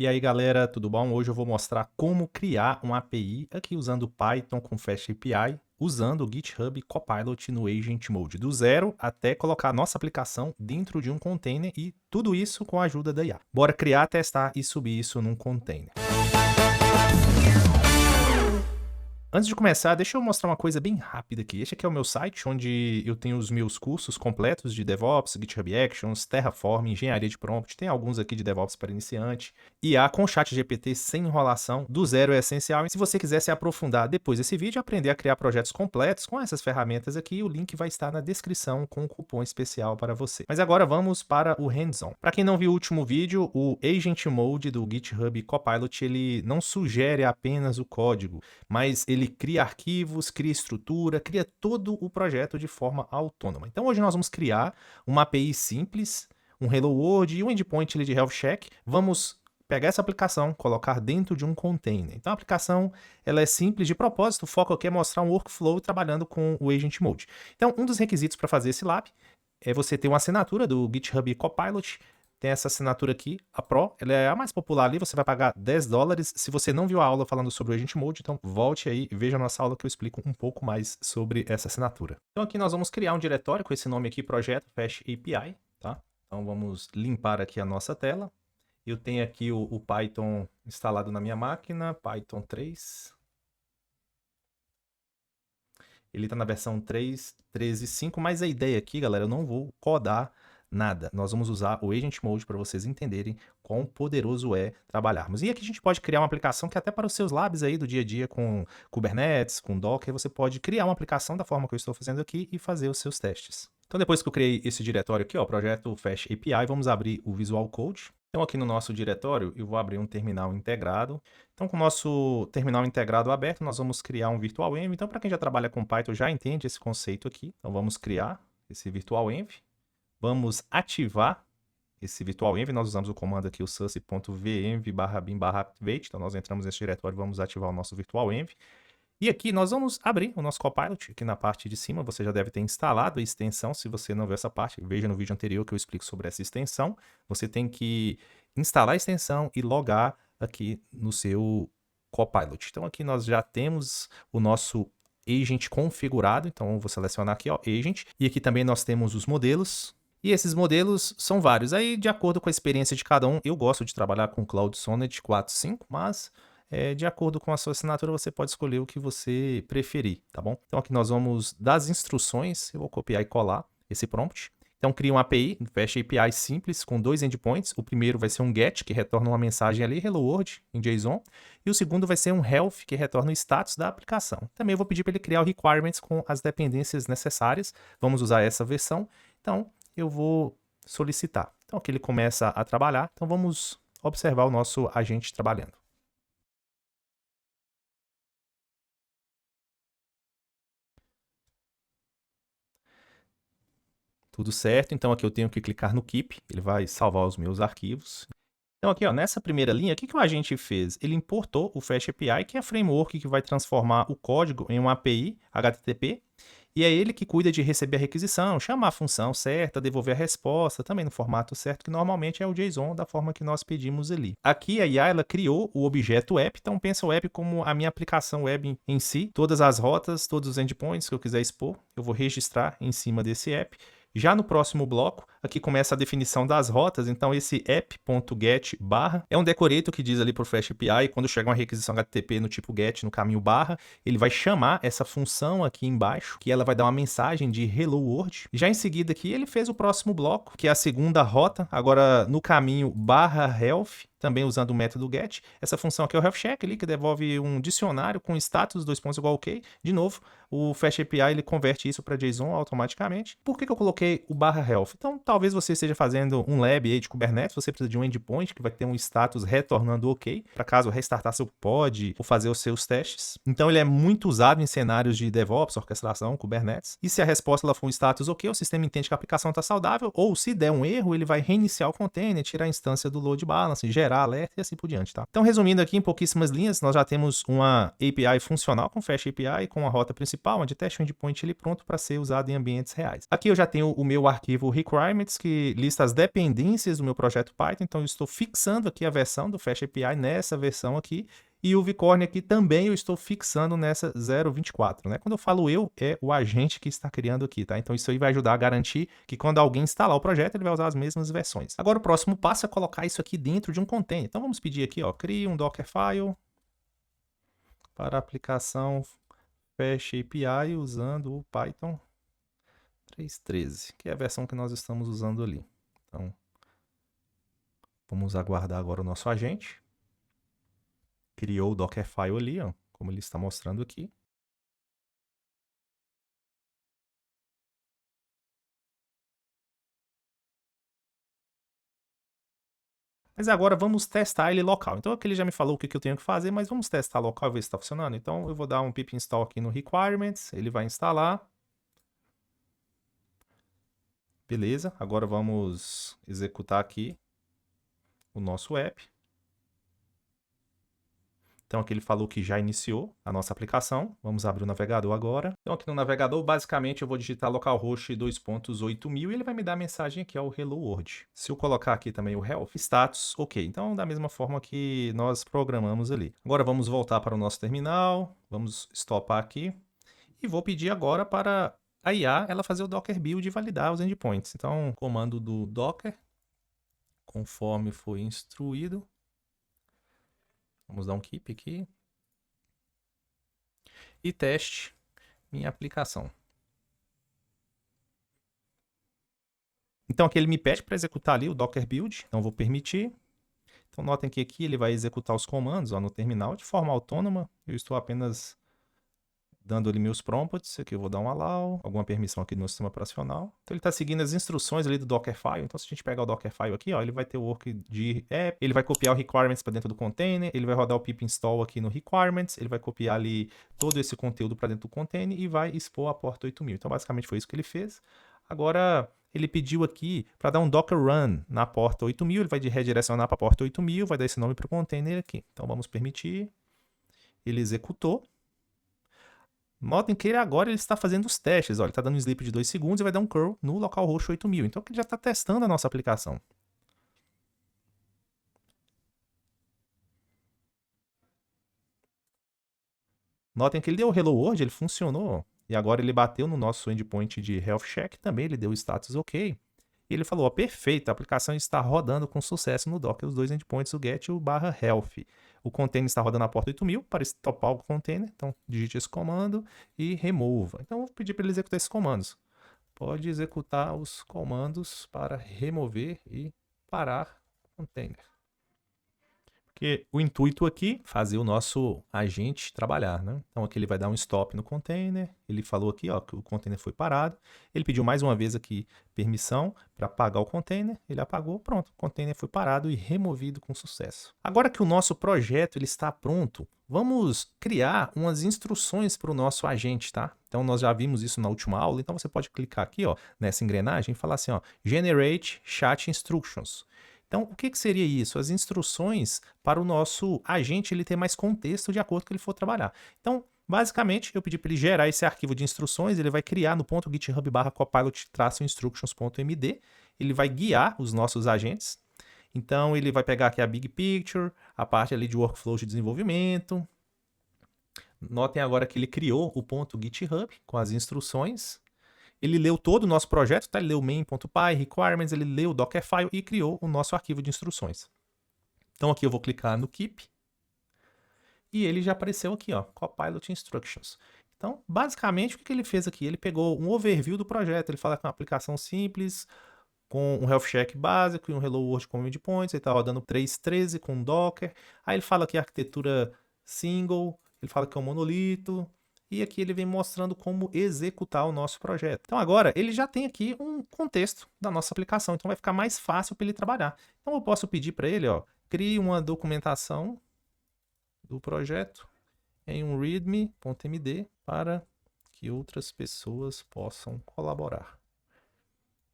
E aí galera, tudo bom? Hoje eu vou mostrar como criar uma API aqui usando Python com Fast API, usando o GitHub Copilot no Agent Mode, do zero até colocar a nossa aplicação dentro de um container e tudo isso com a ajuda da IA. Bora criar, testar e subir isso num container. Antes de começar, deixa eu mostrar uma coisa bem rápida aqui. Este aqui é o meu site, onde eu tenho os meus cursos completos de DevOps, GitHub Actions, Terraform, Engenharia de Prompt. Tem alguns aqui de DevOps para iniciante. IA com ChatGPT sem enrolação, do zero é essencial. E se você quiser se aprofundar depois desse vídeo, aprender a criar projetos completos com essas ferramentas aqui, o link vai estar na descrição com um cupom especial para você. Mas agora vamos para o hands-on. Para quem não viu o último vídeo, o Agent Mode do GitHub Copilot, ele não sugere apenas o código, mas ele cria arquivos, cria estrutura, cria todo o projeto de forma autônoma. Então hoje nós vamos criar uma API simples, um Hello World e um endpoint de health check. Vamos pegar essa aplicação, colocar dentro de um container. Então a aplicação ela é simples de propósito, o foco aqui é mostrar um workflow trabalhando com o Agent Mode. Então um dos requisitos para fazer esse lab é você ter uma assinatura do GitHub Copilot. Tem essa assinatura aqui, a Pro, ela é a mais popular ali, você vai pagar $10. Se você não viu a aula falando sobre o Agent Mode, então volte aí e veja a nossa aula que eu explico um pouco mais sobre essa assinatura. Então aqui nós vamos criar um diretório com esse nome aqui, Projeto Fast API, tá? Então vamos limpar aqui a nossa tela. Eu tenho aqui o Python instalado na minha máquina, Python 3. Ele está na versão 3.13.5, mas a ideia aqui, galera, eu não vou codar nada. Nós vamos usar o Agent Mode para vocês entenderem quão poderoso é trabalharmos. E aqui a gente pode criar uma aplicação que até para os seus labs aí do dia a dia com Kubernetes, com Docker, você pode criar uma aplicação da forma que eu estou fazendo aqui e fazer os seus testes. Então depois que eu criei esse diretório aqui, ó, projeto Fast API, vamos abrir o Visual Code. Então aqui no nosso diretório eu vou abrir um terminal integrado. Então com o nosso terminal integrado aberto, nós vamos criar um virtual env. Então para quem já trabalha com Python já entende esse conceito aqui. Então vamos criar esse virtual env. Vamos ativar esse virtual env. Nós usamos o comando aqui, o suss.venv/bin/activate. Então nós entramos nesse diretório e vamos ativar o nosso virtual env. E aqui nós vamos abrir o nosso Copilot, aqui na parte de cima você já deve ter instalado a extensão. Se você não viu essa parte, veja no vídeo anterior que eu explico sobre essa extensão. Você tem que instalar a extensão e logar aqui no seu Copilot. Então aqui nós já temos o nosso agent configurado, então eu vou selecionar aqui, ó, agent. E aqui também nós temos os modelos. E esses modelos são vários. Aí, de acordo com a experiência de cada um, eu gosto de trabalhar com Cloud Sonnet 4.5, mas de acordo com a sua assinatura, você pode escolher o que você preferir, tá bom? Então aqui nós vamos das instruções, eu vou copiar e colar esse prompt. Então cria uma API, Fast API simples, com dois endpoints. O primeiro vai ser um GET, que retorna uma mensagem ali, Hello World, em JSON. E o segundo vai ser um Health, que retorna o status da aplicação. Também eu vou pedir para ele criar o requirements com as dependências necessárias. Vamos usar essa versão. Então eu vou solicitar. Então aqui ele começa a trabalhar. Então vamos observar o nosso agente trabalhando. Tudo certo, então aqui eu tenho que clicar no Keep, ele vai salvar os meus arquivos. Então aqui, ó, nessa primeira linha, o que o agente fez? Ele importou o Fast API, que é a framework que vai transformar o código em uma API HTTP, e é ele que cuida de receber a requisição, chamar a função certa, devolver a resposta, também no formato certo, que normalmente é o JSON, da forma que nós pedimos ali. Aqui a IA, ela criou o objeto app, então pensa o app como a minha aplicação web em si, todas as rotas, todos os endpoints que eu quiser expor, eu vou registrar em cima desse app. Já no próximo bloco, aqui começa a definição das rotas, então esse app.get barra é um decorator que diz ali para o Fast API, quando chegar uma requisição HTTP no tipo get, no caminho barra, ele vai chamar essa função aqui embaixo, que ela vai dar uma mensagem de Hello World. Já em seguida aqui, ele fez o próximo bloco, que é a segunda rota, agora no caminho barra health, também usando o método get. Essa função aqui é o health check ali, que devolve um dicionário com status igual OK. De novo, o Fast API ele converte isso para JSON automaticamente. Por que eu coloquei o barra health? Então, talvez você esteja fazendo um lab aí de Kubernetes, você precisa de um endpoint que vai ter um status retornando OK, para caso restartar seu pod ou fazer os seus testes. Então, ele é muito usado em cenários de DevOps, orquestração, Kubernetes. E se a resposta ela for um status OK, o sistema entende que a aplicação está saudável, ou se der um erro, ele vai reiniciar o container, tirar a instância do load balance, gerar gerar alerta e assim por diante, tá? Então, resumindo aqui em pouquíssimas linhas, nós já temos uma API funcional com Fast API, com a rota principal, onde teste o endpoint ele pronto para ser usado em ambientes reais. Aqui eu já tenho o meu arquivo requirements, que lista as dependências do meu projeto Python, então eu estou fixando aqui a versão do Fast API nessa versão aqui, e o Vicorne aqui também eu estou fixando nessa 0.24, né? Quando eu falo eu, é o agente que está criando aqui, tá? Então isso aí vai ajudar a garantir que quando alguém instalar o projeto, ele vai usar as mesmas versões. Agora o próximo passo é colocar isso aqui dentro de um container. Então vamos pedir aqui, ó, crie um Dockerfile para a aplicação Fast API usando o Python 3.13, que é a versão que nós estamos usando ali. Então, vamos aguardar agora o nosso agente. Criou o Dockerfile ali, ó, como ele está mostrando aqui. Mas agora vamos testar ele local. Então aqui ele já me falou o que eu tenho que fazer, mas vamos testar local e ver se está funcionando. Então eu vou dar um pip install aqui no requirements, ele vai instalar. Beleza, agora vamos executar aqui o nosso app. Então aqui ele falou que já iniciou a nossa aplicação. Vamos abrir o navegador agora. Então aqui no navegador, basicamente, eu vou digitar localhost 2.8000 e ele vai me dar a mensagem aqui, ó, o Hello World. Se eu colocar aqui também o health, status, ok. Então da mesma forma que nós programamos ali. Agora vamos voltar para o nosso terminal. Vamos stopar aqui. E vou pedir agora para a IA ela fazer o Docker build e validar os endpoints. Então, comando do Docker, conforme foi instruído. Vamos dar um keep aqui. E teste minha aplicação. Então aqui ele me pede para executar ali o Docker build. Então vou permitir. Então notem que aqui ele vai executar os comandos, ó, no terminal de forma autônoma. Eu estou apenas dando ali meus prompts. Aqui eu vou dar um allow, alguma permissão aqui no meu sistema operacional. Então ele está seguindo as instruções ali do Dockerfile. Então se a gente pegar o Dockerfile aqui, ó, ele vai ter o work de app, ele vai copiar o requirements para dentro do container, ele vai rodar o pip install aqui no requirements, ele vai copiar ali todo esse conteúdo para dentro do container e vai expor a porta 8000. Então basicamente foi isso que ele fez. Agora ele pediu aqui para dar um Docker Run na porta 8000, ele vai redirecionar para a porta 8000, vai dar esse nome para o container aqui. Então vamos permitir. Ele executou. Notem que ele está fazendo os testes. Ó, ele está dando um sleep de 2 segundos e vai dar um curl no localhost 8000. Então ele já está testando a nossa aplicação. Notem que ele deu o Hello World, ele funcionou. E agora ele bateu no nosso endpoint de health check também, ele deu o status ok. E ele falou, ó, perfeito, a aplicação está rodando com sucesso no Docker, os dois endpoints, o get e o /health. O container está rodando na porta 8000 para estopar o container, então digite esse comando e remova. Então eu vou pedir para ele executar esses comandos. Pode executar os comandos para remover e parar o container. Porque o intuito aqui é fazer o nosso agente trabalhar, né? Então aqui ele vai dar um stop no container, ele falou aqui, ó, que o container foi parado, ele pediu mais uma vez aqui permissão para apagar o container, ele apagou, pronto, o container foi parado e removido com sucesso. Agora que o nosso projeto ele está pronto, vamos criar umas instruções para o nosso agente, tá? Então nós já vimos isso na última aula, então você pode clicar aqui, ó, nessa engrenagem e falar assim, ó, Generate Chat Instructions. Então, o que seria isso? As instruções para o nosso agente ele ter mais contexto de acordo com que ele for trabalhar. Então, basicamente, eu pedi para ele gerar esse arquivo de instruções, ele vai criar no ponto github/copilot-instructions.md, ele vai guiar os nossos agentes. Então, ele vai pegar aqui a big picture, a parte ali de workflow de desenvolvimento. Notem agora que ele criou o ponto GitHub com as instruções. Ele leu todo o nosso projeto, tá? Ele leu main.py, requirements, ele leu o Dockerfile e criou o nosso arquivo de instruções. Então aqui eu vou clicar no Keep e ele já apareceu aqui, ó, Copilot Instructions. Então, basicamente, o que ele fez aqui? Ele pegou um overview do projeto, ele fala que é uma aplicação simples, com um health check básico e um Hello World com endpoints, ele está rodando 3.13 com Docker. Aí ele fala que é arquitetura single, ele fala que é um monolito, e aqui ele vem mostrando como executar o nosso projeto. Então agora ele já tem aqui um contexto da nossa aplicação, então vai ficar mais fácil para ele trabalhar. Então eu posso pedir para ele, ó, crie uma documentação do projeto em um readme.md para que outras pessoas possam colaborar.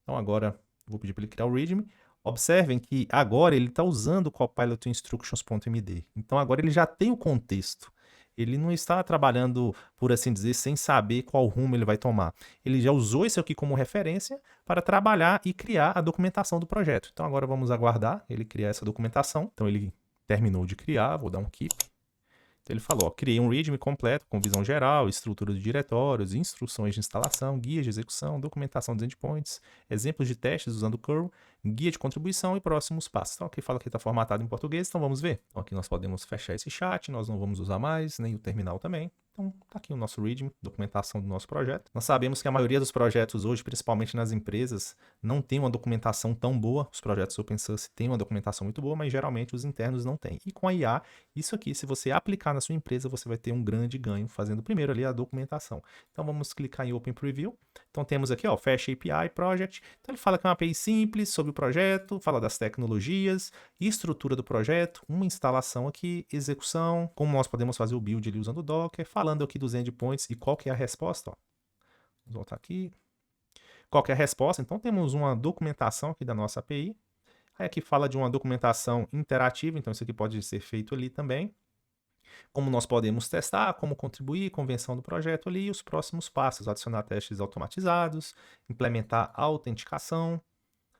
Então agora vou pedir para ele criar o readme. Observem que agora ele está usando o Copilot Instructions.md. Então agora ele já tem o contexto. Ele não está trabalhando, por assim dizer, sem saber qual rumo ele vai tomar. Ele já usou isso aqui como referência para trabalhar e criar a documentação do projeto. Então agora vamos aguardar ele criar essa documentação. Então ele terminou de criar, vou dar um keep. Então ele falou, ó, criei um README completo com visão geral, estrutura de diretórios, instruções de instalação, guias de execução, documentação dos endpoints, exemplos de testes usando o curl, guia de contribuição e próximos passos. Então aqui fala que está formatado em português, então vamos ver. Então aqui nós podemos fechar esse chat, nós não vamos usar mais, nem o terminal também. Então tá aqui o nosso README, documentação do nosso projeto. Nós sabemos que a maioria dos projetos hoje, principalmente nas empresas, não tem uma documentação tão boa. Os projetos open source têm uma documentação muito boa, mas geralmente os internos não têm. E com a IA, isso aqui, se você aplicar na sua empresa, você vai ter um grande ganho fazendo primeiro ali a documentação. Então vamos clicar em Open Preview. Então temos aqui, ó, Fast API Project. Então ele fala que é uma API simples sobre o projeto, fala das tecnologias, estrutura do projeto, uma instalação aqui, execução, como nós podemos fazer o build ali usando o Docker, falando aqui dos endpoints e qual que é a resposta, ó. Vamos voltar aqui. Qual que é a resposta? Então temos uma documentação aqui da nossa API. Aí aqui fala de uma documentação interativa, então isso aqui pode ser feito ali também. Como nós podemos testar, como contribuir, convenção do projeto ali e os próximos passos, adicionar testes automatizados, implementar a autenticação,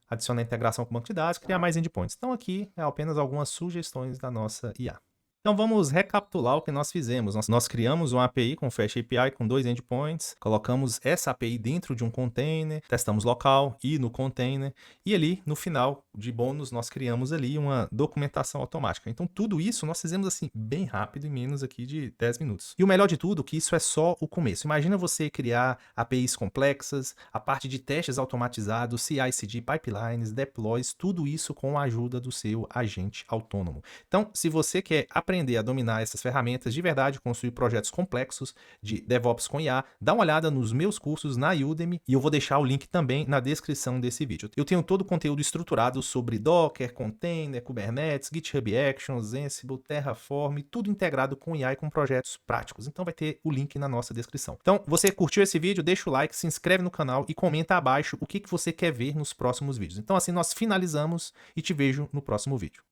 adicionar integração com banco de dados, criar mais endpoints. Então aqui é apenas algumas sugestões da nossa IA. Então vamos recapitular o que nós fizemos. Nós criamos uma API com Fast API com 2 endpoints, colocamos essa API dentro de um container, testamos local e no container, e ali no final de bônus nós criamos ali uma documentação automática. Então tudo isso nós fizemos assim bem rápido, em menos aqui de 10 minutos. E o melhor de tudo que isso é só o começo. Imagina você criar APIs complexas, a parte de testes automatizados, CI/CD, pipelines, deploys, tudo isso com a ajuda do seu agente autônomo. Então se você quer aprender a dominar essas ferramentas de verdade, construir projetos complexos de DevOps com IA, dá uma olhada nos meus cursos na Udemy e eu vou deixar o link também na descrição desse vídeo. Eu tenho todo o conteúdo estruturado sobre Docker, Container, Kubernetes, GitHub Actions, Ansible, Terraform, tudo integrado com IA e com projetos práticos. Então vai ter o link na nossa descrição. Então, você curtiu esse vídeo? Deixa o like, se inscreve no canal e comenta abaixo o que você quer ver nos próximos vídeos. Então assim nós finalizamos e te vejo no próximo vídeo.